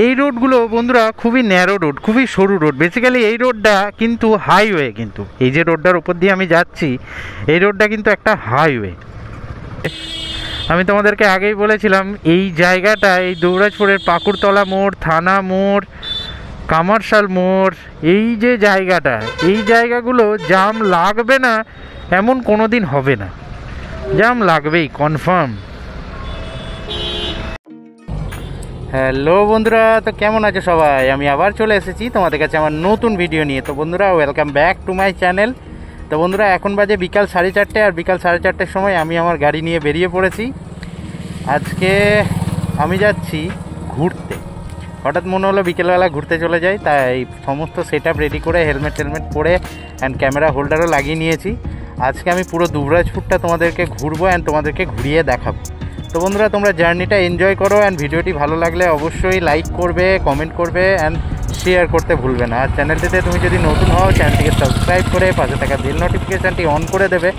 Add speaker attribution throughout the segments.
Speaker 1: এই রোডগুলো বন্ধুরা খুবই ন্যারো রোড, খুবই সরু রোড। বেসিক্যালি এই রোডটা কিন্তু হাইওয়ে, কিন্তু এই যে রোডটার উপর দিয়ে আমি যাচ্ছি এই রোডটা কিন্তু একটা হাইওয়ে। আমি তোমাদেরকে আগেই বলেছিলাম এই জায়গাটা, এই দুবরাজপুরের পাকুড়তলা মোড়, থানা মোড়, কামারশাল মোড়, এই যে জায়গাটা, এই জায়গাগুলো জাম লাগবে না এমন কোনো দিন হবে না, জাম লাগবেই কনফার্ম। হ্যালো বন্ধুরা, তো কেমন আছো সবাই? আমি আবার চলে এসেছি তোমাদের কাছে আমার নতুন ভিডিও নিয়ে। তো বন্ধুরা, welcome back to my channel. তো বন্ধুরা, এখন বাজে বিকাল 4:30, আর বিকাল 4:30-র সময় আমি আমার গাড়ি নিয়ে বেরিয়ে পড়েছি। আজকে আমি যাচ্ছি ঘুরতে। হঠাৎ মনে হলো বিকেলবেলা ঘুরতে চলে যাই, তাই সমস্ত সেট আপ রেডি করে হেলমেট পরে অ্যান্ড ক্যামেরা হোল্ডারও লাগিয়ে নিয়েছি। আজকে আমি পুরো দুবরাজপুরটা তোমাদেরকে ঘুরবো অ্যান্ড তোমাদেরকে ঘুরিয়ে দেখাবো। তো বন্ধুরা, তোমরা জার্নিটা এনজয় করো অ্যান্ড ভিডিওটি ভালো লাগলে অবশ্যই লাইক করবে, কমেন্ট করবে অ্যান্ড শেয়ার করতে ভুলবে না। আর চ্যানেলটিতে তুমি যদি নতুন হও, চ্যানেলটিকে সাবস্ক্রাইব করে পাশে থাকা বেল নোটিফিকেশানটি অন করে দেবে,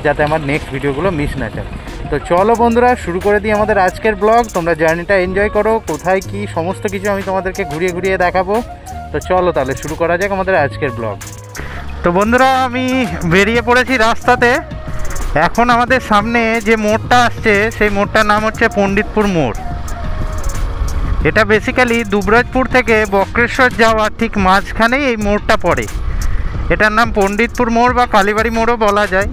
Speaker 1: যাতে আমার নেক্সট ভিডিওগুলো মিস না যায়। তো চলো বন্ধুরা, শুরু করে দিই আমাদের আজকের ব্লগ। তোমরা জার্নিটা এনজয় করো, কোথায় কি সমস্ত কিছু আমি তোমাদেরকে ঘুরিয়ে ঘুরিয়ে দেখাবো। তো চলো তাহলে শুরু করা যাক আমাদের আজকের ব্লগ। তো বন্ধুরা, আমি বেরিয়ে পড়েছি রাস্তাতে। এখন আমাদের সামনে যে মোড়টা আসছে সেই মোড়টার নাম হচ্ছে পণ্ডিতপুর মোড়। এটা বেসিক্যালি দুবরাজপুর থেকে বক্রেশ্বর যাওয়ার ঠিক মাঝখানেই এই মোড়টা পড়ে। এটার নাম পণ্ডিতপুর মোড় বা কালীবাড়ি মোড়ও বলা যায়।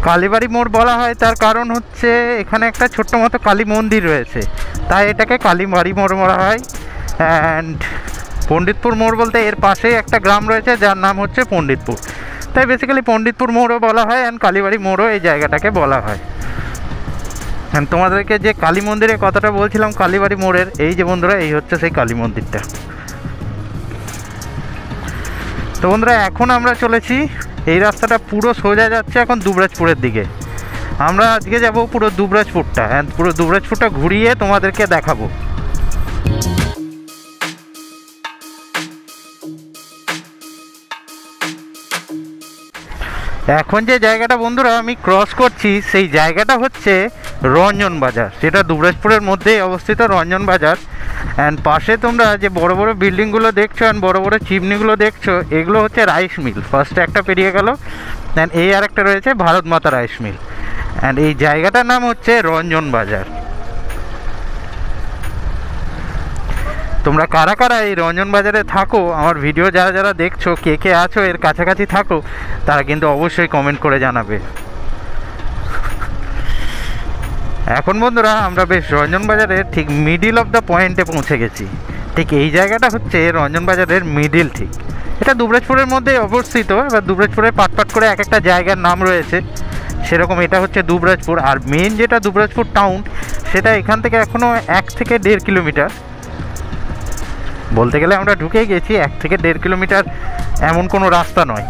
Speaker 1: কালীবাড়ি মোড় বলা হয় তার কারণ হচ্ছে এখানে একটা ছোট্ট মতো কালী মন্দির রয়েছে, তাই এটাকে কালীবাড়ি মোড় বলা হয়। অ্যান্ড পণ্ডিতপুর মোড় বলতে এর পাশেই একটা গ্রাম রয়েছে যার নাম হচ্ছে পণ্ডিতপুর, তাই বেসিক্যালি পণ্ডিতপুর মোড়ও বলা হয় অ্যান্ড কালীবাড়ি মোড়ও এই জায়গাটাকে বলা হয়। অ্যান্ড তোমাদেরকে যে কালী মন্দিরের কথাটা বলছিলাম কালীবাড়ি মোড়ের, এই যে বন্ধুরা, এই হচ্ছে সেই কালী মন্দিরটা। তো বন্ধুরা, এখন আমরা চলেছি, এই রাস্তাটা পুরো সোজা যাচ্ছে এখন দুবরাজপুরের দিকে। আমরা আজকে যাব পুরো দুবরাজপুরটা, অ্যান্ড পুরো দুবরাজপুরটা ঘুরিয়ে তোমাদেরকে দেখাবো। এখন যে জায়গাটা বন্ধুরা আমি ক্রস করছি সেই জায়গাটা হচ্ছে রঞ্জন বাজার, সেটা দুবরাজপুরের মধ্যেই অবস্থিত রঞ্জন বাজার। অ্যান্ড পাশে তোমরা যে বড় বড় বিল্ডিংগুলো দেখছো অ্যান্ড বড় বড় চিমনিগুলো দেখছো, এগুলো হচ্ছে রাইস মিল। ফার্স্টে একটা পেরিয়ে গেল, অ্যান্ড এই আর একটা রয়েছে ভারত মাতা রাইস মিল। অ্যান্ড এই জায়গাটার নাম হচ্ছে রঞ্জন বাজার। তোমরা কারা কারা এই রঞ্জন বাজারে থাকো, আমার ভিডিও যারা যারা দেখছো, কে কে আছো এর কাছাকাছি থাকো, তারা কিন্তু অবশ্যই কমেন্ট করে জানাবে। এখন বন্ধুরা, আমরা বেশ রঞ্জন বাজারের ঠিক মিডিল অফ দ্য পয়েন্টে পৌঁছে গেছি। ঠিক এই জায়গাটা হচ্ছে রঞ্জন বাজারের মিডিল। ঠিক এটা দুবরাজপুরের মধ্যে অবস্থিত। এবার দুবরাজপুরের পাট করে এক একটা জায়গার নাম রয়েছে, সেরকম এটা হচ্ছে দুবরাজপুর। আর মেন যেটা দুবরাজপুর টাউন, সেটা এখান থেকে এখনও 1 থেকে 1.5 কিলোমিটার। বলতে গেলে আমরা ঢুকেই গেছি, 1 থেকে 1.5 কিলোমিটার এমন কোনো রাস্তা নয়।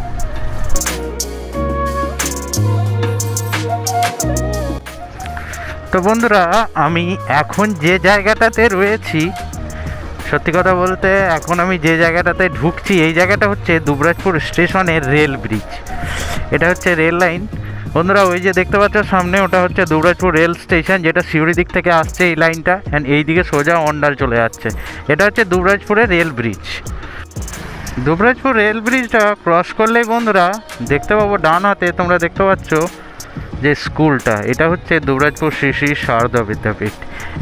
Speaker 1: তো বন্ধুরা, আমি এখন যে জায়গাটাতে রয়েছি, সত্যি কথা বলতে এখন আমি যে জায়গাটাতে ঢুকছি এই জায়গাটা হচ্ছে দুবরাজপুর স্টেশনের রেল ব্রিজ। এটা হচ্ছে রেল লাইন বন্ধুরা। ওই যে দেখতে পাচ্ছ সামনে, ওটা হচ্ছে দুবরাজপুর রেল স্টেশন, যেটা সিউড়ি দিক থেকে আসছে এই লাইনটা, অ্যান্ড এই দিকে সোজা অন্ডার চলে যাচ্ছে। এটা হচ্ছে দুবরাজপুরের রেল ব্রিজ। দুবরাজপুর রেল ব্রিজটা ক্রস করলেই বন্ধুরা দেখতে পাবো ডান হাতে, তোমরা দেখতে পাচ্ছ যে স্কুলটা, এটা হচ্ছে দুবরাজপুর শ্রী শ্রী শারদা বিদ্যাপীঠ।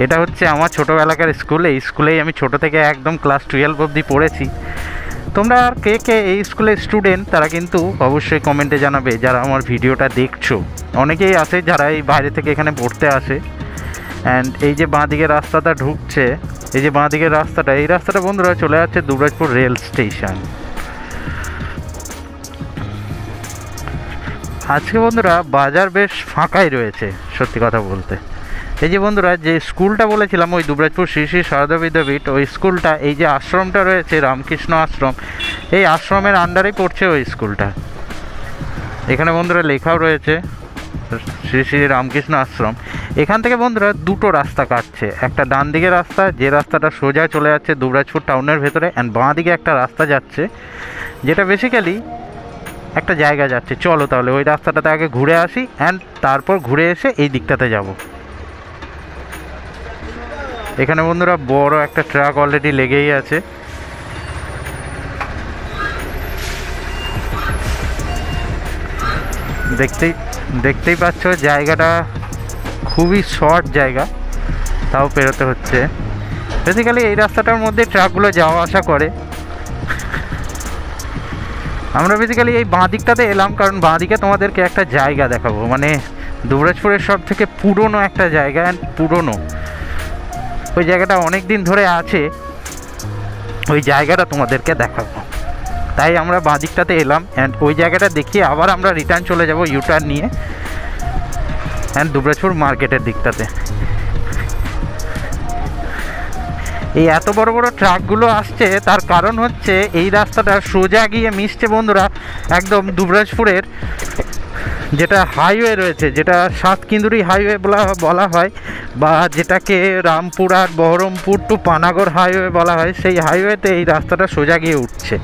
Speaker 1: এটা হচ্ছে আমার ছোটোবেলাকার স্কুল। এই স্কুলেই আমি ছোটো থেকে একদম ক্লাস 12 অবধি পড়েছি। তোমরা আর কে কে এই স্কুলের স্টুডেন্ট, তারা কিন্তু অবশ্যই কমেন্টে জানাবে যারা আমার ভিডিওটা দেখছো। অনেকেই আছে যারা এই বাইরে থেকে এখানে পড়তে আসে। অ্যান্ড এই যে বাঁ দিকের রাস্তাটা ঢুকছে, এই যে বাঁ দিকের রাস্তাটা, এই রাস্তাটা বন্ধুরা চলে যাচ্ছে দুবরাজপুর রেল স্টেশন। আজকে বন্ধুরা বাজার বেশ ফাঁকাই রয়েছে সত্যি কথা বলতে। এই যে বন্ধুরা, যে স্কুলটা বলেছিলাম ওই দুবরাজপুর শ্রী শ্রী শারদা বিদ্যাপীঠ, ওই স্কুলটা, এই যে আশ্রমটা রয়েছে রামকৃষ্ণ আশ্রম, এই আশ্রমের আন্ডারেই পড়ছে ওই স্কুলটা। এখানে বন্ধুরা লেখাও রয়েছে শ্রী শ্রী রামকৃষ্ণ আশ্রম। এখান থেকে বন্ধুরা দুটো রাস্তা কাটছে, একটা ডান দিকে রাস্তা, যে রাস্তাটা সোজা চলে যাচ্ছে দুবরাজপুর টাউনের ভেতরে, অ্যান্ড বাঁ দিকে একটা রাস্তা যাচ্ছে যেটা বেসিক্যালি একটা জায়গা যাচ্ছে। চলো তাহলে ওই রাস্তাটাতে আগে ঘুরে আসি, অ্যান্ড তারপর ঘুরে এসে এই দিকটাতে যাব। এখানে বন্ধুরা বড় একটা ট্রাক অলরেডি লেগেই আছে। দেখতেই পাচ্ছ জায়গাটা খুবই শর্ট জায়গা, তাও পেরোতে হচ্ছে। বেসিক্যালি এই রাস্তাটার মধ্যে ট্রাকগুলো যাওয়া আসা করে। আমরা বেসিক্যালি এই বাঁ দিকটাতে এলাম কারণ বাঁ দিকে তোমাদেরকে একটা জায়গা দেখাবো, মানে দুবরাজপুরের সব থেকে পুরনো একটা জায়গা, পুরনো ওই জায়গাটা অনেক দিন ধরে আছে, ওই জায়গাটা তোমাদেরকে দেখাবো। তাই আমরা বাঁ দিকটাতে এলাম অ্যান্ড ওই জায়গাটা দেখিয়ে আবার আমরা রিটার্ন চলে যাব ইউটার্ন নিয়ে অ্যান্ড দুবরাজপুর মার্কেটের দিকটাতে। এই এত বড় বড় ট্রাকগুলো আসছে তার কারণ হচ্ছে এই রাস্তাটা সোজা গিয়ে মিশছে বন্ধুরা একদম দুবরাজপুরের যেটা হাইওয়ে রয়েছে, যেটা সাতকিন্দুরি হাইওয়ে বলা হয়, বা যেটাকে রামপুরহাট বহরমপুর টু পানাগড় হাইওয়ে বলা হয়, সেই হাইওয়েতে এই রাস্তাটা সোজা গিয়ে উঠছে।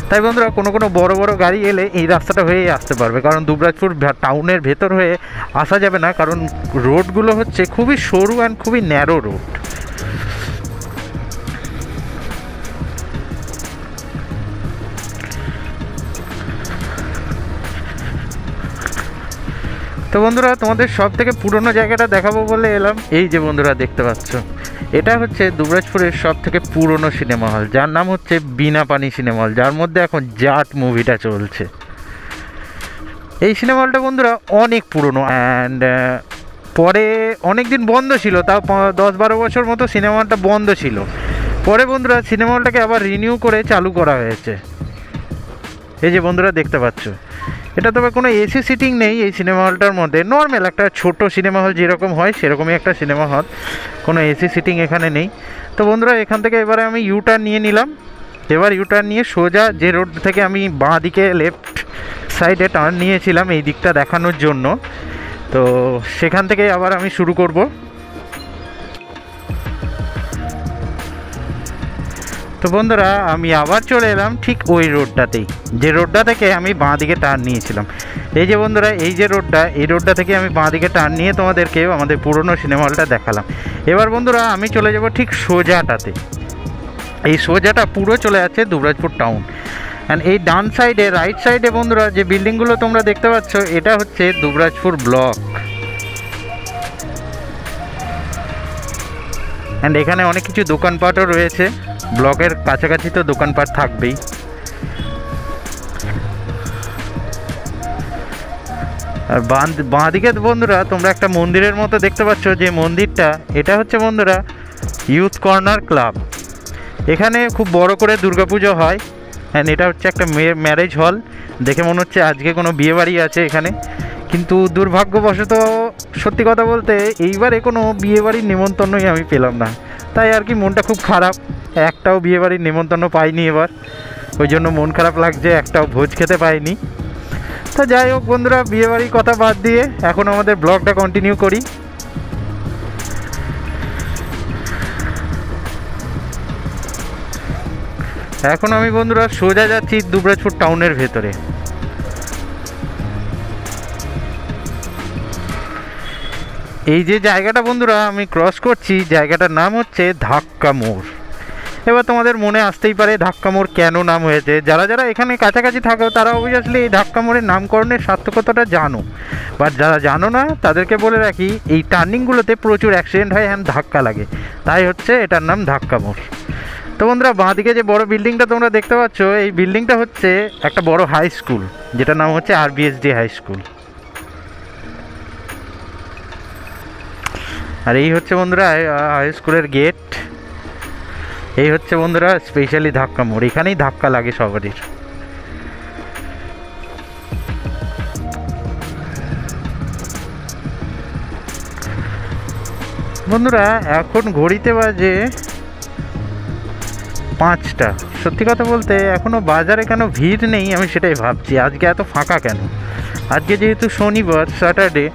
Speaker 1: তাই বন্ধুরা কোনো বড় বড় গাড়ি এলে এই রাস্তাটা হয়েই আসতে পারবে, কারণ দুবরাজপুর টাউনের ভেতর হয়ে আসা যাবে না, কারণ রোডগুলো হচ্ছে খুবই সরু অ্যান্ড খুবই ন্যারো রোড। তো বন্ধুরা তোমাদের সব থেকে পুরনো জায়গাটা দেখাবো বলে এলাম। এই যে বন্ধুরা দেখতে পাচ্ছ, এটা হচ্ছে দুবরাজপুরের সব থেকে পুরনো সিনেমা হল, যার নাম হচ্ছে বিনাপানি সিনেমা হল, যার মধ্যে এখন জাট মুভিটা চলছে। এই সিনেমা হলটা বন্ধুরা অনেক পুরনো অ্যান্ড পরে অনেক দিন বন্ধ ছিল, তাও 10-12 বছর মতো সিনেমা হলটা বন্ধ ছিল। পরে বন্ধুরা সিনেমা হলটাকে আবার রিনিউ করে চালু করা হয়েছে। এই যে বন্ধুরা দেখতে পাচ্ছ, এটা তবে কোনো এসি সিটিং নেই এই সিনেমা হলটার মধ্যে, নর্মাল একটা ছোট সিনেমা হল যেরকম হয় সেরকমই একটা সিনেমা হল, কোনো এসি সিটিং এখানে নেই। তো বন্ধুরা এখান থেকে এবারে আমি ইউটার্ন নিয়ে নিলাম। এবার ইউটার্ন নিয়ে সোজা যে রোড থেকে আমি বাঁ দিকে লেফট সাইডে টার্ন নিয়েছিলাম এই দিকটা দেখানোর জন্য, তো সেখান থেকে আবার আমি শুরু করব। তো বন্ধুরা আমি আবার চলে এলাম ঠিক ওই রোডটাতেই, যে রোডটা থেকে আমি বাঁ দিকে টার্ন নিয়েছিলাম। এই যে বন্ধুরা এই যে রোডটা, এই রোডটা থেকে আমি বাঁ দিকে টার্ন নিয়ে তোমাদেরকে আমাদের পুরনো সিনেমা হলটা দেখালাম। এবার বন্ধুরা আমি চলে যাব ঠিক সোজাটাতে। এই সোজাটা পুরো চলে যাচ্ছে দুবরাজপুর টাউন অ্যান্ড এই ডান সাইডে রাইট সাইডে বন্ধুরা যে বিল্ডিংগুলো তোমরা দেখতে পাচ্ছ, এটা হচ্ছে দুবরাজপুর ব্লক অ্যান্ড এখানে অনেক কিছু দোকানপাটও রয়েছে। ব্লকের কাছাকাছি তো দোকানপাট থাকবেই। আর বাঁ দিকে বন্ধুরা তোমরা একটা মন্দিরের মতো দেখতে পাচ্ছ, যে মন্দিরটা এটা হচ্ছে বন্ধুরা ইউথ কর্নার ক্লাব। এখানে খুব বড় করে দুর্গাপুজো হয় অ্যান্ড এটা হচ্ছে একটা ম্যারেজ হল। দেখে মনে হচ্ছে আজকে কোনো বিয়েবাড়ি আছে এখানে, কিন্তু দুর্ভাগ্যবশত সত্যি কথা বলতে এইবারে কোনো বিয়েবাড়ির নিমন্ত্রণই আমি পেলাম না, তাই আর কি মনটা খুব খারাপ। একটাও বিয়েবাড়ির নিমন্ত্রণ পাইনি এবার, ওই জন্য মন খারাপ লাগছে, একটাও ভোজ খেতে পাইনি। তো যাই হোক বন্ধুরা, বিয়েবাড়ির কথা বাদ দিয়ে এখন আমাদের ব্লগটা কন্টিনিউ করি। এখন আমি বন্ধুরা সোজা যাচ্ছি দুবরাজপুর টাউনের ভেতরে। এই যে জায়গাটা বন্ধুরা আমি ক্রস করছি, জায়গাটার নাম হচ্ছে ধাক্কা মোড়। এবার তোমাদের মনে আসতেই পারে ধাক্কা মোড় কেন নাম হয়েছে। যারা যারা এখানে কাছাকাছি থাকো তারা অবভিয়াসলি এই ধাক্কা মোড়ের নামকরণের সার্থকতাটা জানো, বাট যারা জানো না তাদেরকে বলে রাখি, এই টার্নিংগুলোতে প্রচুর অ্যাক্সিডেন্ট হয় অ্যান্ড ধাক্কা লাগে, তাই হচ্ছে এটার নাম ধাক্কা মোড়। তো বন্ধুরা বাঁদিকে যে বড় বিল্ডিংটা তোমরা দেখতে পাচ্ছ, এই বিল্ডিংটা হচ্ছে একটা বড় হাই স্কুল, যেটার নাম হচ্ছে RBSD হাই স্কুল। আর এই হচ্ছে বন্ধুরা হাই স্কুলের গেট। এই হচ্ছে বন্ধুরা স্পেশালি ধাক্কা মোড়, এখানেই ধাক্কা লাগে সবারই। বন্ধুরা এখন ঘড়িতে বাজে 5টা। সত্যি কথা বলতে এখনও বাজারে কেন ভিড় নেই আমি সেটাই ভাবছি, আজকে এত ফাঁকা কেন। আজকে যেহেতু শনিবার স্যাটারডে,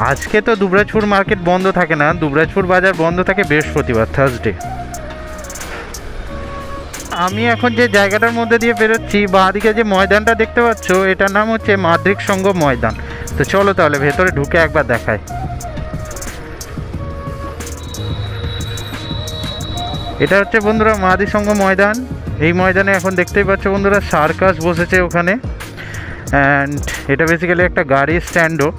Speaker 1: আজকে তো দুবরাজপুর মার্কেট বন্ধ থাকে না, দুবরাজপুর বাজার বন্ধ থাকে বৃহস্পতিবার থার্সডে। আমি এখন যে জায়গাটার মধ্যে দিয়ে বেরোচ্ছি, বাঁদিকে যে ময়দানটা দেখতে পাচ্ছ, এটার নাম হচ্ছে মাদ্রিক সংঘ ময়দান। তো চলো তাহলে ভেতরে ঢুকে একবার দেখায়। এটা হচ্ছে বন্ধুরা মাহাদিসংঘ ময়দান। এই ময়দানে এখন দেখতেই পাচ্ছ বন্ধুরা সার্কাস বসেছে ওখানে, অ্যান্ড এটা বেসিক্যালি একটা গাড়ির স্ট্যান্ডও।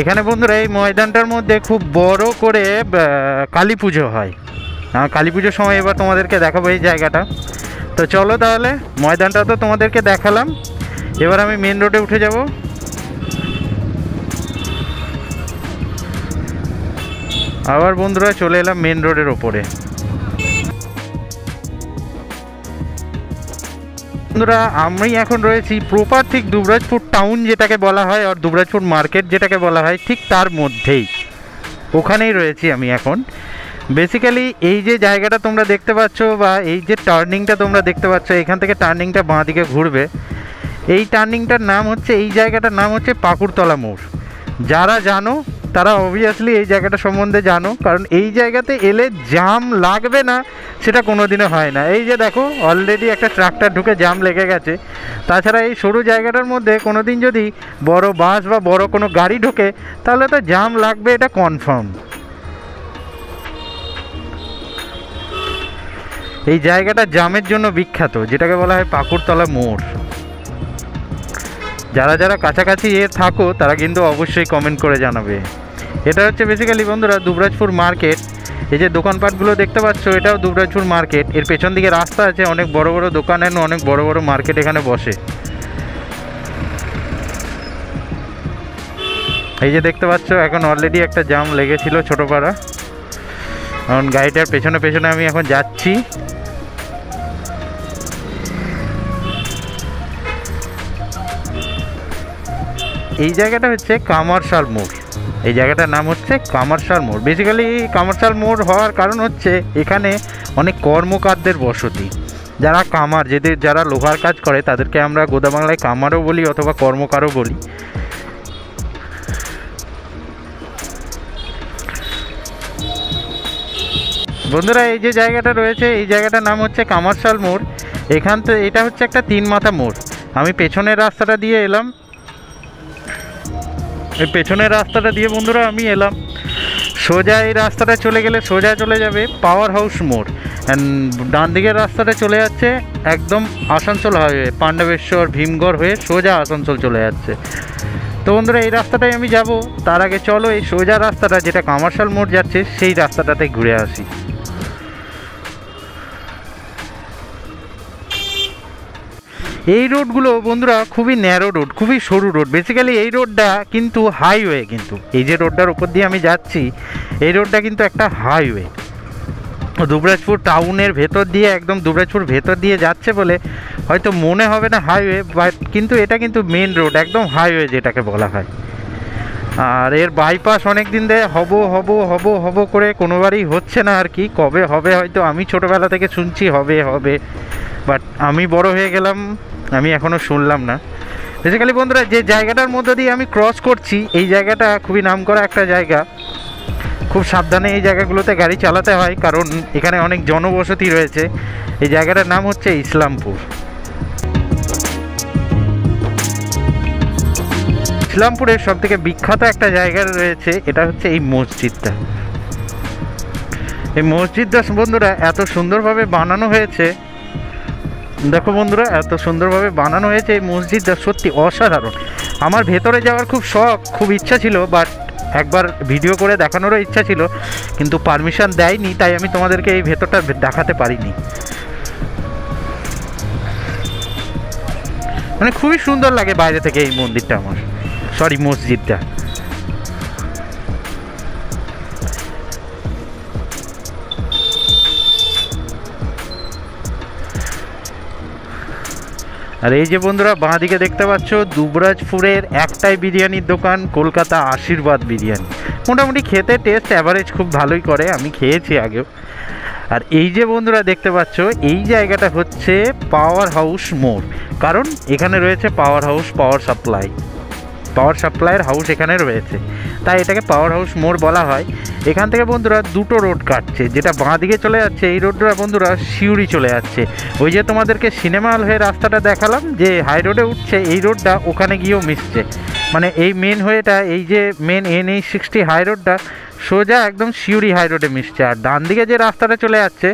Speaker 1: এখানে বন্ধুরা এই ময়দানটার মধ্যে খুব বড় করে কালী পুজো হয়। কালী পুজোর সময় এবার তোমাদেরকে দেখাবো এই জায়গাটা। তো চলো তাহলে, ময়দানটা তো তোমাদেরকে দেখালাম, এবার আমি মেন রোডে উঠে যাব। আবার বন্ধুরা চলে এলাম মেন রোডের ওপরে। বন্ধুরা আমি এখন রয়েছি প্রপার ঠিক দুবরাজপুর টাউন যেটাকে বলা হয়, আর দুবরাজপুর মার্কেট যেটাকে বলা হয়, ঠিক তার মধ্যেই, ওখানেই রয়েছি আমি এখন। বেসিক্যালি এই যে জায়গাটা তোমরা দেখতে পাচ্ছ, বা এই যে টার্নিংটা তোমরা দেখতে পাচ্ছ, এখান থেকে টার্নিংটা বাঁ দিকে ঘুরবে। এই টার্নিংটার নাম হচ্ছে, এই জায়গাটার নাম হচ্ছে পাকুড়তলা মোড়। যারা জানো তারা অবভিয়াসলি এই জায়গাটা সম্বন্ধে জানো, কারণ এই জায়গাতে এলে জাম লাগবে না সেটা কোনো দিনও হয় না। এই যে দেখো অলরেডি একটা ট্রাক্টর ঢুকে জাম লেগে গেছে। তাছাড়া এই সরু জায়গাটার মধ্যে কোনো দিন যদি বড় বাস বা বড় কোনো গাড়ি ঢোকে তাহলে তো জাম লাগবে, এটা কনফার্ম। এই জায়গাটা জামের জন্য বিখ্যাত, যেটাকে বলা হয় পাকুড়তলা মোড়। যারা যারা কাছাকাছি থাকো তারা কিন্তু অবশ্যই কমেন্ট করে জানাবে। এটা হচ্ছে বেসিক্যালি বন্ধুরা দুবরাজপুর মার্কেট। এই যে দোকানপাটগুলো দেখতে পাচ্ছ, এটাও দুবরাজপুর মার্কেট। এর পেছন দিকে রাস্তা আছে, অনেক বড় বড় দোকান, অনেক বড় বড় মার্কেট এখানে বসে। এই যে দেখতে পাচ্ছ এখন অলরেডি একটা জাম লেগেছিল ছোটোপাড়া। এখন গাড়িটার পেছনে পেছনে আমি এখন যাচ্ছি। এই জায়গাটা হচ্ছে কামারশাল মোড়। এই জায়গাটার নাম হচ্ছে কামারশাল মোড়। বেসিক্যালি কামারশাল মোড় হওয়ার কারণ হচ্ছে এখানে অনেক কর্মকারদের বসতি। যারা কামার, যারা লোহার কাজ করে তাদেরকে আমরা গোদা বাংলায় কামারও বলি অথবা কর্মকারও বলি। বন্ধুরা এই যে জায়গাটা রয়েছে, এই জায়গাটার নাম হচ্ছে কামারশাল মোড়। এখান থেকে এটা হচ্ছে একটা 3 মাথা মোড়। আমি পেছনের রাস্তাটা দিয়ে এলাম, এই পেছনের রাস্তাটা দিয়ে বন্ধুরা আমি এলাম। সোজা এই রাস্তাটা চলে গেলে সোজা চলে যাবে পাওয়ার হাউস মোড়, অ্যান্ড ডান দিকের রাস্তাটা চলে যাচ্ছে একদম আসানসোল হাইওয়ে, পাণ্ডবেশ্বর ভীমগড় হয়ে সোজা আসানসোল চলে যাচ্ছে। তো বন্ধুরা এই রাস্তাটাই আমি যাব। তার আগে চলো এই সোজা রাস্তাটা যেটা কামারশাল মোড় যাচ্ছে সেই রাস্তাটাতে ঘুরে আসি। এই রোডগুলো বন্ধুরা খুবই ন্যারো রোড, খুবই সরু রোড। বেসিক্যালি এই রোডটা কিন্তু হাইওয়ে, কিন্তু এই যে রোডটার উপর দিয়ে আমি যাচ্ছি এই রোডটা কিন্তু একটা হাইওয়ে। দুবরাজপুর টাউনের ভেতর দিয়ে, একদম দুবরাজপুর ভেতর দিয়ে যাচ্ছে বলে হয়তো মনে হবে না হাইওয়ে, বাট কিন্তু এটা কিন্তু মেন রোড, একদম হাইওয়ে যেটাকে বলা হয়। আর এর বাইপাস অনেক দিন ধরে হব করে কোনোবারই হচ্ছে না আর কি। কবে হবে হয়তো, আমি ছোটোবেলা থেকে শুনছি হবে হবে, বাট আমি বড় হয়ে গেলাম, আমি এখনও শুনলাম না। বেসিক্যালি বন্ধুরা যে জায়গাটার মধ্যে দিয়ে আমি ক্রস করছি এই জায়গাটা খুবই নামকরা একটা জায়গা। খুব সাবধানে এই জায়গাগুলোতে গাড়ি চালাতে হয়, কারণ এখানে অনেক জনবসতি রয়েছে। এই জায়গাটার নাম হচ্ছে ইসলামপুর। ইসলামপুরের সব থেকে বিখ্যাত একটা জায়গা রয়েছে, এটা হচ্ছে এই মসজিদটা। এই মসজিদটা বন্ধুরা এত সুন্দরভাবে বানানো হয়েছে, দেখো বন্ধুরা এত সুন্দরভাবে বানানো হয়েছে এই মসজিদটা, সত্যি অসাধারণ। আমার ভেতরে যাওয়ার খুব শখ, খুব ইচ্ছা ছিল, বাট একবার ভিডিও করে দেখানোরও ইচ্ছা ছিল, কিন্তু পারমিশন দেয়নি, তাই আমি তোমাদেরকে এই ভেতরটা দেখাতে পারিনি। মানে খুবই সুন্দর লাগে বাইরে থেকে এই মন্দিরটা আমার, সরি মসজিদটা। আর এই যে বন্ধুরা বাঁ দিকে দেখতে পাচ্ছ দুবরাজপুরের একটাই বিরিয়ানির দোকান, কলকাতা আশীর্বাদ বিরিয়ানি। মোটামুটি খেতে টেস্ট অ্যাভারেজ খুব ভালোই করে, আমি খেয়েছি আগেও। আর এই যে বন্ধুরা দেখতে পাচ্ছ এই জায়গাটা হচ্ছে পাওয়ার হাউস মোড়, কারণ এখানে রয়েছে পাওয়ার হাউস, পাওয়ার সাপ্লাইয়ের হাউস এখানে রয়েছে। তাই এটাকে পাওয়ার হাউস মোড় বলা হয়। এখান থেকে বন্ধুরা দুটো রোড কাটছে, যেটা বাঁ দিকে চলে যাচ্ছে এই রোডটা বন্ধুরা সিউড়ি চলে যাচ্ছে। ওই যে তোমাদেরকে সিনেমা হল হয়ে রাস্তাটা দেখালাম যে হাই রোডে উঠছে, এই রোডটা ওখানে গিয়েও মিশছে। মানে এই মেন হয়েটা, এই যে মেন NH60 হাই রোডটা সোজা একদম সিউড়ি হাই রোডে মিশছে। আর ডান দিকে যে রাস্তাটা চলে যাচ্ছে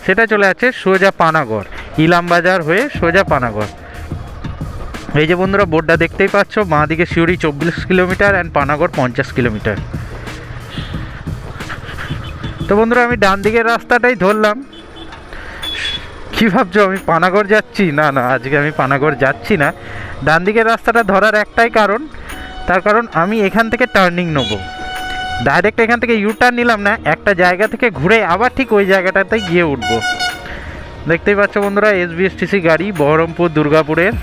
Speaker 1: সেটা চলে যাচ্ছে সোজা পানাগড়, ইলামবাজার হয়ে সোজা পানাগড়। এই যে বন্ধুরা বোর্ডটা দেখতেই পাচ্ছ, বাঁ দিকে Suri 24 kilometre and Panagarh 50 kilometre. তো বন্ধুরা আমি ডান দিকের রাস্তাটাই ধরলাম। কী ভাবছো আমি পানাগড় যাচ্ছি? না না, আজকে আমি পানাগড় যাচ্ছি না। ডান দিকের রাস্তাটা ধরার একটাই কারণ, তার কারণ আমি এখান থেকে টার্নিং নেবো। ডাইরেক্ট এখান থেকে ইউটার্ন নিলাম না, একটা জায়গা থেকে ঘুরে আবার ঠিক ওই জায়গাটাতে গিয়ে উঠবো। দেখতেই পাচ্ছ বন্ধুরা SBSTC গাড়ি বহরমপুর দুর্গাপুরের।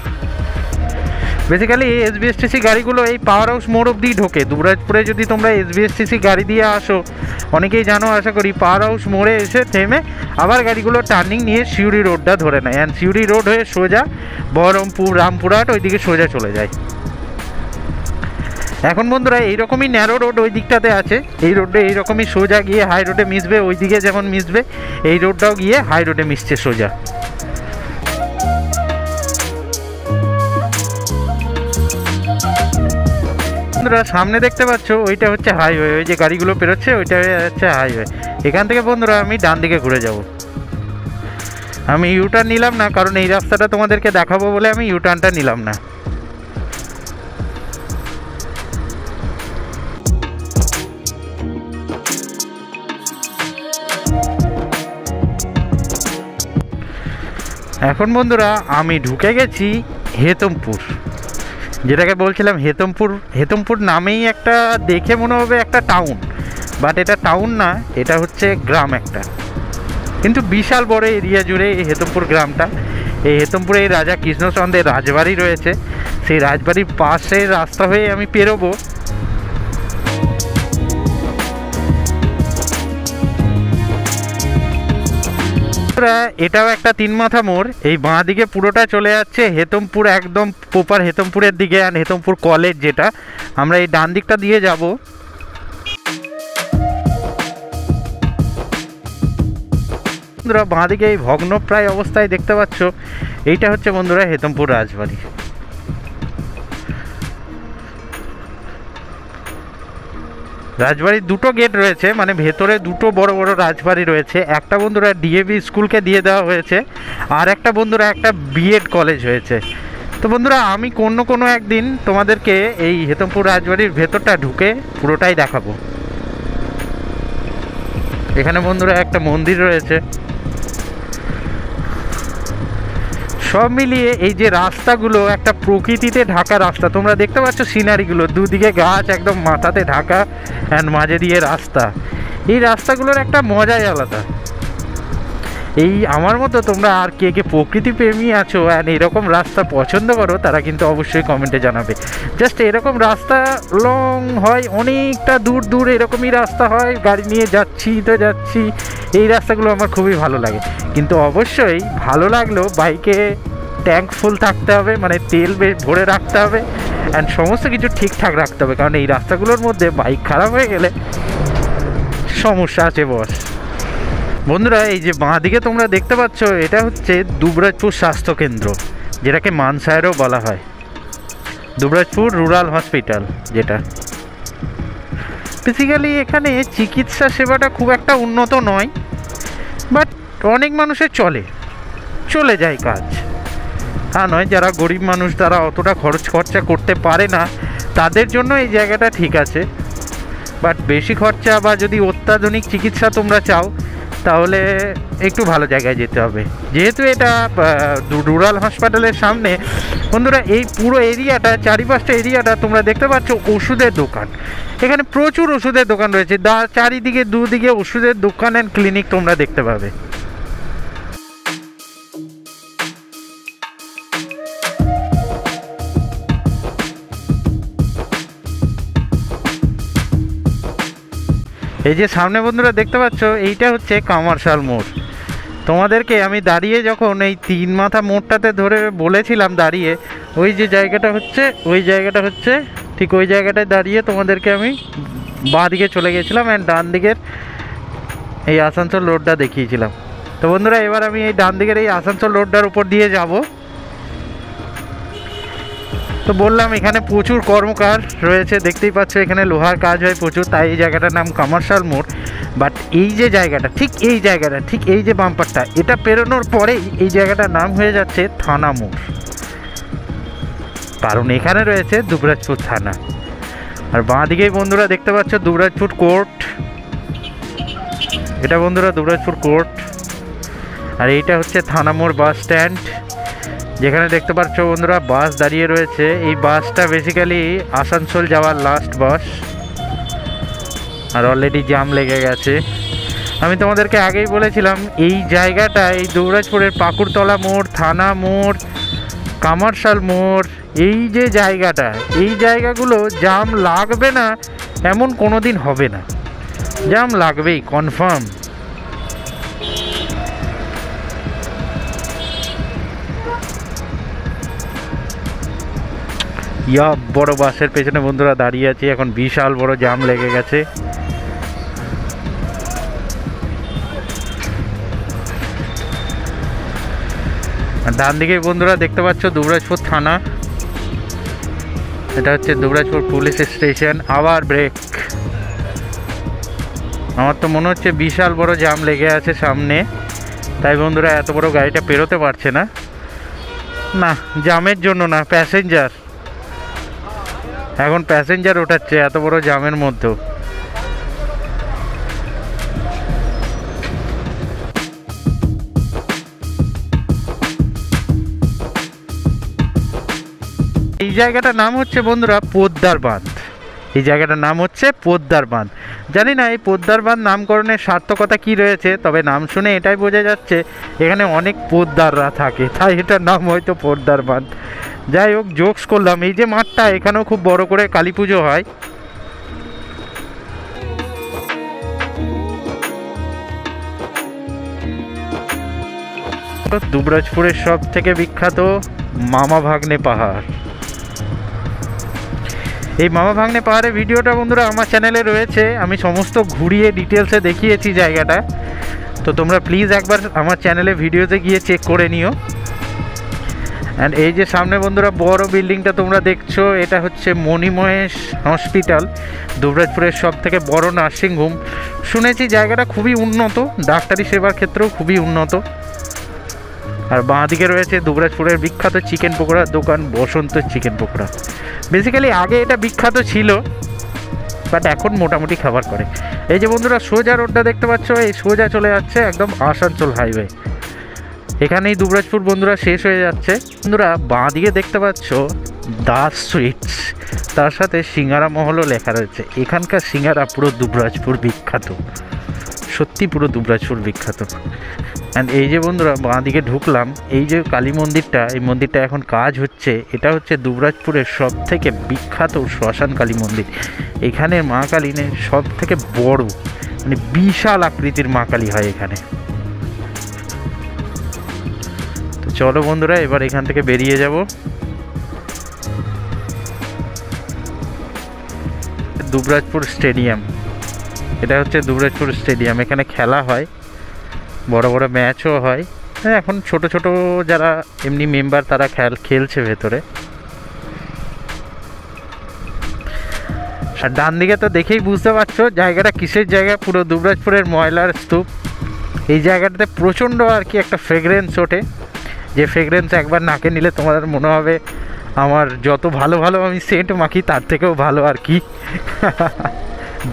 Speaker 1: বেসিক্যালি SBSTC গাড়িগুলো এই পাওয়ার হাউস মোড় অব্দি ঢোকে। দুবরাজপুরে যদি তোমরা SBSTC গাড়ি দিয়ে আসো, অনেকেই জানো আশা করি, পাওয়ার হাউস মোড়ে এসে থেমে আবার গাড়িগুলো টার্নিং নিয়ে সিউড়ি রোডটা ধরে নেয়, অ্যান্ড সিউড়ি রোড হয়ে সোজা বহরমপুর রামপুরহাট ওইদিকে সোজা চলে যায়। এখন বন্ধুরা এইরকমই ন্যারো রোড ওই দিকটাতে আছে, এই রোডে এইরকমই সোজা গিয়ে হাই রোডে মিশবে, ওই দিকে যেমন মিশবে এই রোডটাও গিয়ে হাই রোডে মিশছে সোজা। বন্ধুরা সামনে দেখতে পাচ্ছ ওইটা হচ্ছে হাইওয়ে, ওই যে গাড়িগুলো পেরোচ্ছে ওইটা হচ্ছে হাইওয়ে। এখান থেকে বন্ধুরা আমি ডান দিকে ঘুরে যাব। আমি ইউটার্ন নিলাম না, কারণ এই রাস্তাটা তোমাদেরকে দেখাবো বলে আমি ইউটার্নটা নিলাম না। এখন বন্ধুরা আমি ঢুকে গেছি হেতমপুর, যেটাকে বলছিলাম হেতমপুর নামেই একটা দেখে মনে হবে একটা টাউন, বাট এটা টাউন না, এটা হচ্ছে গ্রাম একটা, কিন্তু বিশাল বড় এরিয়া জুড়ে এই হেতমপুর গ্রামটা। এই হেতমপুরে এই রাজা কৃষ্ণচন্দ্রের রাজবাড়ি রয়েছে, সেই রাজবাড়ির পাশে রাস্তা হয়ে আমি পেরোবো। এটাও একটা 3 মাথা মোড়। এই বাঁ দিকে পুরোটা চলে যাচ্ছে হেতমপুর, একদম প্রপার হেতমপুরের দিকে, আর হেতমপুর কলেজ যেটা, আমরা এই ডান দিকটা দিয়ে যাব। বন্ধুরা বাঁ দিকে এই ভগ্নপ্রায় অবস্থায় দেখতে পাচ্ছ, এইটা হচ্ছে বন্ধুরা হেতমপুর রাজবাড়ি। রাজবাড়ির দুটো গেট রয়েছে, মানে ভেতরে দুটো বড় বড় রাজবাড়ি রয়েছে। একটা বন্ধুরা DAV স্কুলকে দিয়ে দেওয়া হয়েছে, আর একটা বন্ধুরা একটা B.Ed কলেজ হয়েছে। তো বন্ধুরা আমি কোনো একদিন তোমাদেরকে এই হেতমপুর রাজবাড়ির ভেতরটা ঢুকে পুরোটাই দেখাবো। এখানে বন্ধুরা একটা মন্দির রয়েছে। সব মিলিয়ে এই যে রাস্তাগুলো একটা প্রকৃতিতে ঢাকা রাস্তা, তোমরা দেখতে পাচ্ছ সিনারিগুলো, দুদিকে গাছ একদম মাথাতে ঢাকা, অ্যান্ড মাঝে দিয়ে রাস্তা। এই রাস্তাগুলোর একটা মজাই আলাদা। এই আমার মতো তোমরা আর কে কে প্রকৃতি প্রেমী আছো অ্যান্ড এরকম রাস্তা পছন্দ করো, তারা কিন্তু অবশ্যই কমেন্টে জানাবে। জাস্ট এরকম রাস্তা লং হয়, অনেকটা দূর এরকমই রাস্তা হয়, গাড়ি নিয়ে যাচ্ছি তো যাচ্ছি, এই রাস্তাগুলো আমার খুবই ভালো লাগে। কিন্তু অবশ্যই ভালো লাগলেও বাইকে ট্যাঙ্ক ফুল থাকতে হবে, মানে তেল ভরে রাখতে হবে, অ্যান্ড সমস্ত কিছু ঠিকঠাক রাখতে হবে, কারণ এই রাস্তাগুলোর মধ্যে বাইক খারাপ হয়ে গেলে সমস্যা আছে বস। বন্ধুরা এই যে বাঁ দিকে তোমরা দেখতে পাচ্ছ, এটা হচ্ছে দুবরাজপুর স্বাস্থ্যকেন্দ্র, যেটাকে মানসায়েরও বলা হয়, দুবরাজপুর রুরাল হসপিটাল যেটা। বেসিক্যালি এখানে চিকিৎসা সেবাটা খুব একটা উন্নত নয়, বাট অনেক মানুষের চলে যায় কাজ। তা নয়, যারা গরিব মানুষ তারা অতটা খরচা করতে পারে না, তাদের জন্য এই জায়গাটা ঠিক আছে। বাট বেশি খরচা বা যদি অত্যাধুনিক চিকিৎসা তোমরা চাও, তাহলে একটু ভালো জায়গায় যেতে হবে। যেহেতু এটা রুরাল হাসপাতালের সামনে বন্ধুরা, এই পুরো এরিয়াটা, চারিপাশটা এরিয়াটা তোমরা দেখতে পাচ্ছ ওষুধের দোকান। এখানে প্রচুর ওষুধের দোকান রয়েছে, চারিদিকে দুদিকে ওষুধের দোকান অ্যান্ড ক্লিনিক তোমরা দেখতে পাবে। এই যে সামনে বন্ধুরা দেখতে পাচ্ছ, এইটা হচ্ছে কামারশাল মোড়। তোমাদেরকে আমি দাঁড়িয়ে যখন এই 3 মাথা মোড়টাতে ধরে বলেছিলাম দাঁড়িয়ে, ওই যে জায়গাটা হচ্ছে, ওই জায়গাটা হচ্ছে ঠিক ওই জায়গাটায় দাঁড়িয়ে তোমাদেরকে আমি বাঁ দিকে চলে গেছিলাম অ্যান্ড ডান দিকের এই আসানসোল রোডটা দেখিয়েছিলাম। তো বন্ধুরা এবার আমি এই ডান দিকের এই আসানসোল রোডটার উপর দিয়ে যাব। তো বললাম এখানে প্রচুর কর্মকার রয়েছে, দেখতেই পাচ্ছ এখানে লোহার কাজ হয় প্রচুর, তাই এই জায়গাটার নাম কমার্শিয়াল মোড়। বাট এই যে জায়গাটা, ঠিক এই যে বাম্পারটা, এটা পেরোনোর পরেই এই জায়গাটার নাম হয়ে যাচ্ছে থানা মোড়, কারণ এখানে রয়েছে দুবরাজপুর থানা। আর বাঁ দিকেই বন্ধুরা দেখতে পাচ্ছ দুবরাজপুর কোর্ট, এটা বন্ধুরা দুবরাজপুর কোর্ট। আর এইটা হচ্ছে থানা মোড় বাস স্ট্যান্ড, যেখানে দেখতে পাচ্ছ বন্ধুরা বাস দাঁড়িয়ে রয়েছে। এই বাসটা বেসিক্যালি আসানসোল যাওয়ার লাস্ট বাস, আর অলরেডি জাম লেগে গেছে। আমি তোমাদেরকে আগেই বলেছিলাম এই জায়গাটা, এই দুবরাজপুরের পাকুড়তলা মোড়, থানা মোড়, কমার্শিয়াল মোড়, এই যে জায়গাটা, এই জায়গাগুলো জাম লাগবে না এমন কোনো দিন হবে না, জাম লাগবেই কনফার্ম। ইয়া বড় বাসের পেছনে বন্ধুরা দাঁড়িয়ে আছি, এখন বিশাল বড় জাম লেগে গেছে। ডান দিকে বন্ধুরা দেখতে পাচ্ছ দুবরাজপুর থানা, এটা হচ্ছে দুবরাজপুর পুলিশ স্টেশন। আবার ব্রেক, আমার তো মনে হচ্ছে বিশাল বড় জাম লেগে আছে সামনে, তাই বন্ধুরা এত বড় গাড়িটা পেরোতে পারছে না। না, জামের জন্য না, প্যাসেঞ্জার, এখন প্যাসেঞ্জার ওঠাচ্ছে এত বড় জামের মধ্যেও। এই জায়গাটার নাম হচ্ছে বন্ধুরা পোদ্দার বাঁধ, এই জায়গাটার নাম হচ্ছে পোদ্দার বাঁধ। জানি না এই পোদ্দার বাঁধ নামকরণের সার্থকতা কি রয়েছে, তবে নাম শুনে এটাই বোঝা যাচ্ছে এখানে অনেক পোদ্দাররা থাকে, তাই এটার নাম হয়তো পোদ্দার বাঁধ। যাই হোক, জোকস করলাম। এই যে মাঠটা, এখানেও খুব বড় করে কালী পুজো হয়। দুবরাজপুরের সব থেকে বিখ্যাত মামা ভাগ্নে পাহাড়। এই মামা ভাগ্নে পাহাড়ের ভিডিওটা বন্ধুরা আমার চ্যানেলে রয়েছে, আমি সমস্ত ঘুরিয়ে ডিটেলসে দেখিয়েছি জায়গাটা, তো তোমরা প্লিজ একবার আমার চ্যানেলে ভিডিওতে গিয়ে চেক করে নিও। অ্যান্ড এই যে সামনে বন্ধুরা বড় বিল্ডিংটা তোমরা দেখছো, এটা হচ্ছে মণিমহেশ হসপিটাল, দুবরাজপুরের সব থেকে বড় নার্সিংহোম। শুনেছি জায়গাটা খুবই উন্নত, ডাক্তারি সেবার ক্ষেত্রেও খুবই উন্নত। আর বাঁ দিকে রয়েছে দুবরাজপুরের বিখ্যাত চিকেন পকোড়ার দোকান বসন্ত চিকেন পকোড়া। বেসিক্যালি আগে এটা বিখ্যাত ছিল, বাট এখন মোটামুটি খাবার করে। এই যে বন্ধুরা সোজা রোডটা দেখতে পাচ্ছ, এই সোজা চলে যাচ্ছে একদম আসানসোল হাইওয়ে, এখানেই দুবরাজপুর বন্ধুরা শেষ হয়ে যাচ্ছে। বন্ধুরা বাঁ দিকে দেখতে পাচ্ছ দাস সুইটস, তার সাথে সিঙ্গারা মহলও লেখা রয়েছে। এখানকার সিঙ্গারা পুরো দুবরাজপুর বিখ্যাত, সত্যি পুরো দুবরাজপুর বিখ্যাত। অ্যান্ড এই যে বন্ধুরা বাঁ দিকে ঢুকলাম, এই যে কালী মন্দিরটা, এই মন্দিরটা এখন কাজ হচ্ছে। এটা হচ্ছে দুবরাজপুরের সব থেকে বিখ্যাত শ্মশান কালী মন্দির। এখানের মা কালীনের সব থেকে বড়, মানে বিশাল আকৃতির মা কালী হয় এখানে। তো চলো বন্ধুরা এবার এখান থেকে বেরিয়ে যাব। দুবরাজপুর স্টেডিয়াম, এটা হচ্ছে দুবরাজপুর স্টেডিয়াম, এখানে খেলা হয়, বড় বড় ম্যাচও হয়। এখন ছোট ছোট যারা এমনি মেম্বার তারা খেলছে ভেতরে। আর ডান দিকে তো দেখেই বুঝতে পারছো জায়গাটা কিসের জায়গা, পুরো দুবরাজপুরের ময়লার স্তূপ। এই জায়গাটাতে প্রচণ্ড আর কি একটা ফ্রেগরেন্স ওঠে, যে ফ্রেগরেন্স একবার নাকে নিলে তোমাদের মনে হবে আমার যত ভালো ভালো আমি সেন্ট মাখি তার থেকেও ভালো আর কি।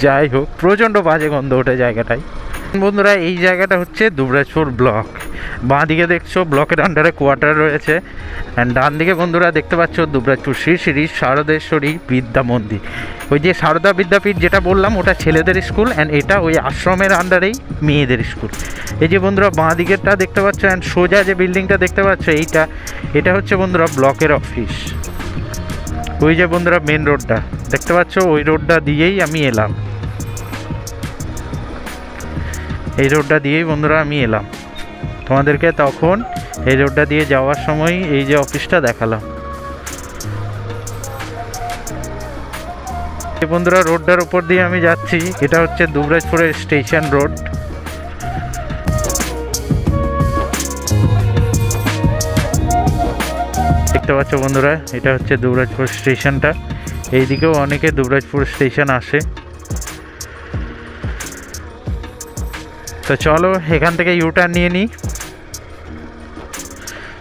Speaker 1: যাই হোক, প্রচণ্ড বাজে গন্ধ ওঠে জায়গাটায়। বন্ধুরা এই জায়গাটা হচ্ছে দুবরাজপুর ব্লক, বাঁ দিকে দেখছো ব্লকের আন্ডারে কোয়ার্টার রয়েছে। অ্যান্ড ডান দিকে বন্ধুরা দেখতে পাচ্ছ দুবরাজপুর শ্রী শ্রী শারদেশ্বরী বিদ্যা মন্দির। ওই যে সারদা বিদ্যাপীঠ যেটা বললাম ওটা ছেলেদের স্কুল, অ্যান্ড এটা ওই আশ্রমের আন্ডারেই মেয়েদের স্কুল। এই যে বন্ধুরা বাঁ দিকেরটা দেখতে পাচ্ছ, অ্যান্ড সোজা যে বিল্ডিংটা দেখতে পাচ্ছ এটা হচ্ছে বন্ধুরা ব্লকের অফিস। ওই যে বন্ধুরা মেন রোডটা দেখতে পাচ্ছ, ওই রোডটা দিয়েই আমি এলাম, এই রোডটা দিয়েই বন্ধুরা আমি এলাম। তোমাদেরকে তখন এই রোডটা দিয়ে যাওয়ার সময় এই যে অফিসটা দেখালাম। বন্ধুরা রোডটার উপর দিয়ে আমি যাচ্ছি, এটা হচ্ছে দুবরাজপুরের স্টেশন রোড। দেখতে পাচ্ছ বন্ধুরা, এটা হচ্ছে দুবরাজপুর স্টেশনটা। এইদিকেও অনেকে দুবরাজপুর স্টেশন আসে। তো চলো এখান থেকে ইউটার্ন নিয়ে নিই।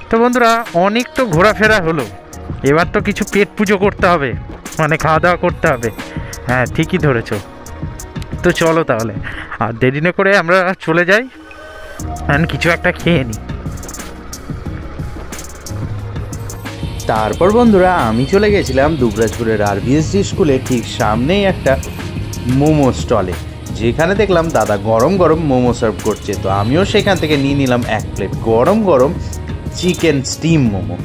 Speaker 1: তো বন্ধুরা অনেক তো ঘোরাফেরা হলো, এবার তো কিছু পেট পুজো করতে হবে, মানে খাওয়া দাওয়া করতে হবে। হ্যাঁ ঠিকই ধরেছো। তো চলো তাহলে আর দেরি না করে আমরা চলে যাই আর কিছু একটা খেয়ে নিই।
Speaker 2: তারপর বন্ধুরা আমি চলে গেছিলাম দুবরাজপুরের আরবিএসজি স্কুলে ঠিক সামনেই একটা মোমো স্টলে, যেখানে দেখলাম দাদা গরম গরম মোমো সার্ভ করছে। তো আমিও সেখান থেকে নিয়ে নিলাম এক প্লেট গরম গরম চিকেন স্টিম মোমো,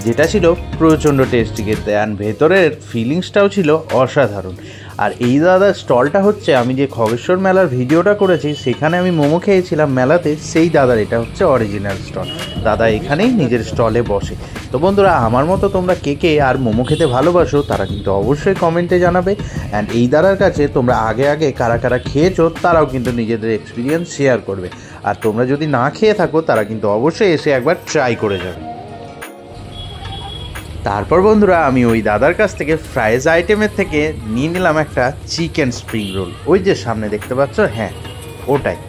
Speaker 2: যেটা ছিল প্রচণ্ড টেস্টি খেতে, অ্যান্ড ভেতরের ফিলিংসটাও ছিল অসাধারণ। আর এই দাদার স্টলটা হচ্ছে, আমি যে খগেশ্বর মেলার ভিডিওটা করেছি সেখানে আমি মোমো খেয়েছিলাম মেলাতে, সেই দাদার এটা হচ্ছে অরিজিনাল স্টল। দাদা এখানেই নিজের স্টলে বসে। তো বন্ধুরা আমার মতো তোমরা কে কে আর মোমো খেতে ভালোবাসো তারা কিন্তু অবশ্যই কমেন্টে জানাবে। অ্যান্ড এই দাদার কাছে তোমরা আগে কারা কারা খেয়েছো তারাও কিন্তু নিজেদের এক্সপিরিয়েন্স শেয়ার করবে। আর তোমরা যদি না খেয়ে থাকো তারা কিন্তু অবশ্যই এসে একবার ট্রাই করে যাবে। তারপর বন্ধুরা আমি ওই দাদার কাছ থেকে ফ্রাইজ আইটেমের থেকে নিয়ে নিলাম একটা চিকেন স্প্রিং রোল, ওই যে সামনে দেখতে পাচ্ছ, হ্যাঁ ওটাই,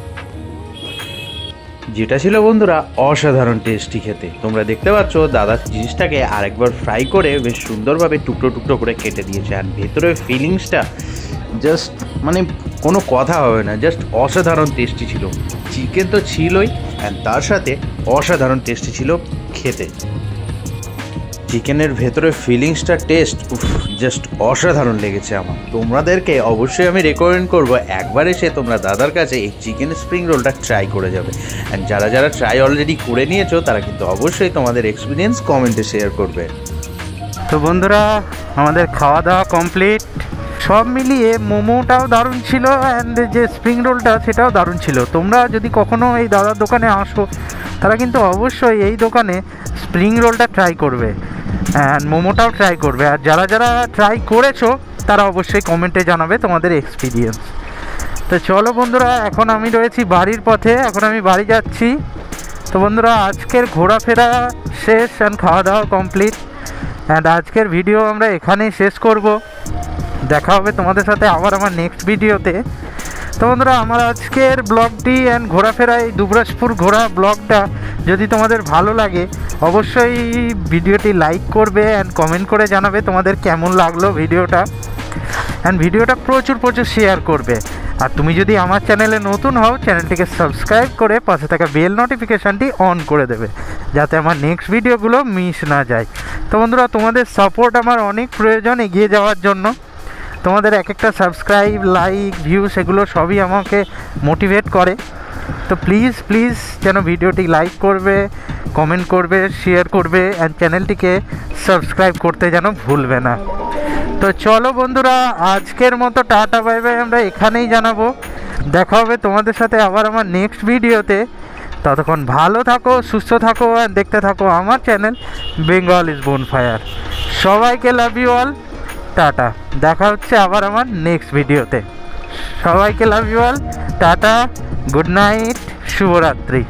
Speaker 2: যেটা ছিল বন্ধুরা অসাধারণ টেস্টি খেতে। তোমরা দেখতে পাচ্ছ দাদার জিনিসটাকে আরেকবার ফ্রাই করে বেশ সুন্দরভাবে টুকরো টুকরো করে কেটে দিয়েছে। আর ভেতরের ফিলিংসটা জাস্ট মানে কোনো কথা হবে না, জাস্ট অসাধারণ টেস্টি ছিল। চিকেন তো ছিলই, অ্যান্ড তার সাথে অসাধারণ টেস্টি ছিল খেতে। চিকেনের ভেতরে ফিলিংসটা টেস্ট জাস্ট অসাধারণ লেগেছে আমার। তোমাদেরকে অবশ্যই আমি রেকমেন্ড করবো একবার এসে তোমরা দাদার কাছে এই চিকেন স্প্রিং রোলটা ট্রাই করে যাবে। অ্যান্ড যারা যারা ট্রাই অলরেডি করে নিয়েছো তারা কিন্তু অবশ্যই তোমাদের এক্সপিরিয়েন্স কমেন্টে শেয়ার করবে।
Speaker 1: তো বন্ধুরা আমাদের খাওয়া দাওয়া কমপ্লিট, সব মিলিয়ে মোমোটাও দারুণ ছিল অ্যান্ড যে স্প্রিং রোলটা সেটাও দারুণ ছিল। তোমরা যদি কখনো এই দাদার দোকানে আসো তারা কিন্তু অবশ্যই এই দোকানে স্প্রিং রোলটা ট্রাই করবে অ্যান্ড মোমোটাও ট্রাই করবে। আর যারা যারা ট্রাই করেছো তারা অবশ্যই কমেন্টে জানাবে তোমাদের এক্সপিরিয়েন্স। তো চলো বন্ধুরা এখন আমি রয়েছি বাড়ির পথে, এখন আমি বাড়ি যাচ্ছি। তো বন্ধুরা আজকের ঘোরাফেরা শেষ অ্যান্ড খাওয়া দাওয়া কমপ্লিট, অ্যান্ড আজকের ভিডিও আমরা এখানেই শেষ করব। দেখা হবে তোমাদের সাথে আবার আমার নেক্সট ভিডিওতে। তো বন্ধুরা আমার আজকের ব্লগটি অ্যান্ড ঘোরাফেরা এই দুবরাজপুর ঘোরা ব্লগটা যদি তোমাদের ভালো লাগে অবশ্যই ভিডিওটি লাইক করবে অ্যান্ড কমেন্ট করে জানাবে তোমাদের কেমন লাগলো ভিডিওটা, অ্যান্ড ভিডিওটা প্রচুর শেয়ার করবে। আর তুমি যদি আমার চ্যানেলে নতুন হও চ্যানেলটিকে সাবস্ক্রাইব করে পাশে থাকা বেল নোটিফিকেশানটি অন করে দেবে যাতে আমার নেক্সট ভিডিওগুলো মিস না যায়। তো বন্ধুরা তোমাদের সাপোর্ট আমার অনেক প্রয়োজন এগিয়ে যাওয়ার জন্য। তোমাদের এক একটা সাবস্ক্রাইব, লাইক, ভিউ সেগুলো সবই আমাকে মোটিভেট করে। তো প্লিজ যেন ভিডিওটি লাইক করবে, কমেন্ট করবে, শেয়ার করবে অ্যান্ড চ্যানেলটিকে সাবস্ক্রাইব করতে যেন ভুলবে না। তো চলো বন্ধুরা আজকের মতো টাটা বাই বাই আমরা এখানেই জানাবো। দেখা হবে তোমাদের সাথে আবার আমার নেক্সট ভিডিওতে। ততক্ষণ ভালো থাকো, সুস্থ থাকো আর দেখতে থাকো আমার চ্যানেল বেঙ্গল ইজ বোনফায়ার। সবাইকে লাভ ইউ অল, টাটা। দেখা হচ্ছে আবার আমার নেক্সট ভিডিওতে। সবাইকে love you all, tata, good night, শুভরাত্রি।